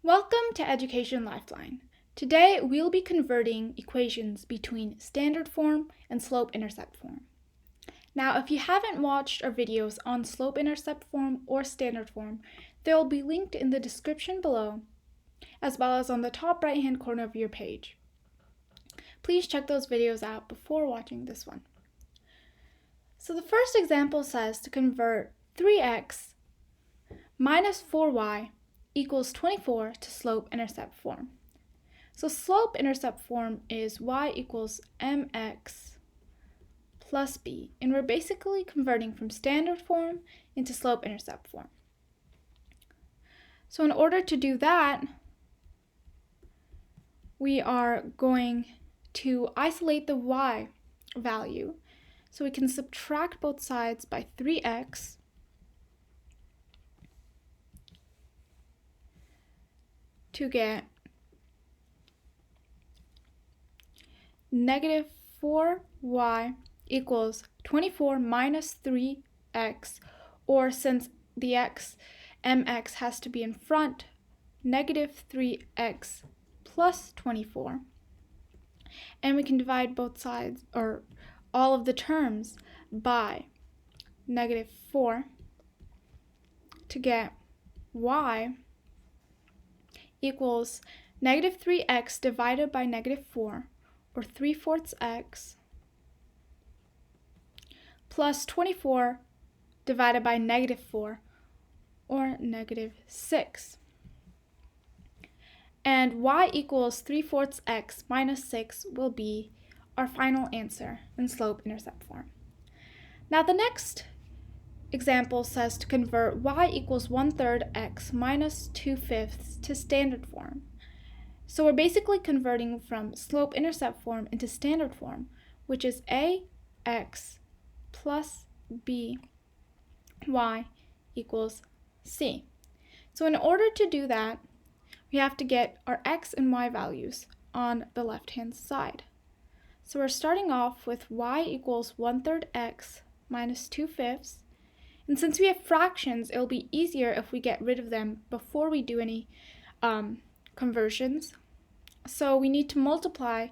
Welcome to Education Lifeline. Today we'll be converting equations between standard form and slope-intercept form. Now, if you haven't watched our videos on slope-intercept form or standard form, they'll be linked in the description below, as well as on the top right-hand corner of your page. Please check those videos out before watching this one. So the first example says to convert 3x minus 4y equals 24 to slope-intercept form. So slope-intercept form is y equals mx plus b, and we're basically converting from standard form into slope-intercept form. So in order to do that, we are going to isolate the y value. So we can subtract both sides by 3x to get negative 4y equals 24 minus 3x, or since the mx has to be in front, negative 3x plus 24. And we can divide both sides, or all of the terms, by negative 4 to get y equals negative 3x divided by negative 4, or 3/4 x, plus 24 divided by negative 4, or negative 6. And y equals 3/4 x minus 6 will be our final answer in slope-intercept form. Now the next example says to convert y equals 1/3 x minus 2/5 to standard form. So we're basically converting from slope-intercept form into standard form, which is ax plus by equals c. So in order to do that, we have to get our x and y values on the left-hand side. So we're starting off with y equals 1/3 x minus 2/5. And since we have fractions, it'll be easier if we get rid of them before we do any conversions. So we need to multiply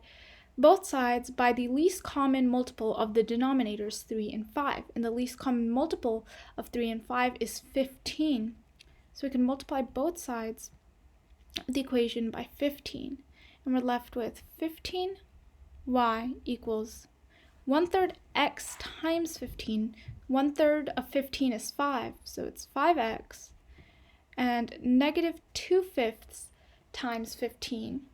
both sides by the least common multiple of the denominators 3 and 5. And the least common multiple of 3 and 5 is 15. So we can multiply both sides of the equation by 15. And we're left with 15y equals 1/3 x times 15. 1/3 of 15 is 5, so it's 5x, and negative 2/5 times 15.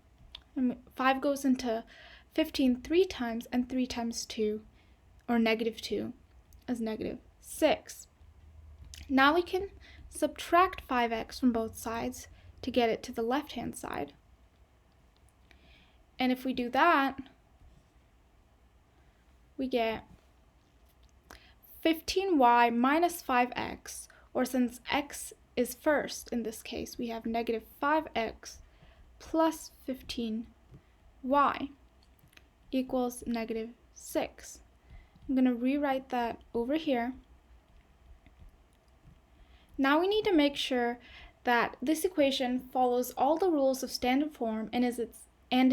And 5 goes into 15 3 times, and 3 times 2, or negative 2, is negative 6. Now we can subtract 5x from both sides to get it to the left-hand side. And if we do that, we get 15y minus 5x, or since x is first in this case, we have negative 5x plus 15y equals negative 6. I'm going to rewrite that over here. Now we need to make sure that this equation follows all the rules of standard form and is in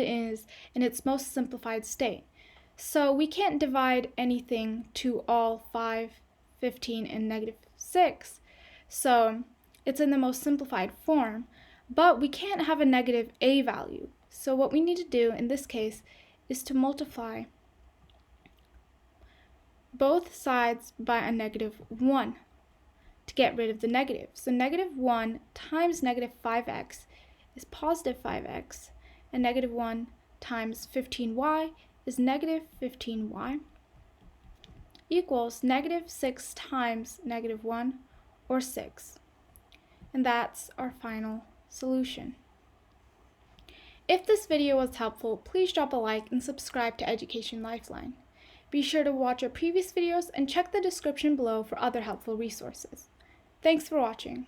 its most simplified state. So we can't divide anything to all 5, 15, and negative 6. So it's in the most simplified form, but we can't have a negative a value. So what we need to do in this case is to multiply both sides by a negative 1 to get rid of the negative. So negative 1 times negative 5x is positive 5x, and negative 1 times 15y is negative 15y equals negative 6 times negative 1, or 6. And that's our final solution. If this video was helpful, please drop a like and subscribe to Education Lifeline. Be sure to watch our previous videos and check the description below for other helpful resources. Thanks for watching.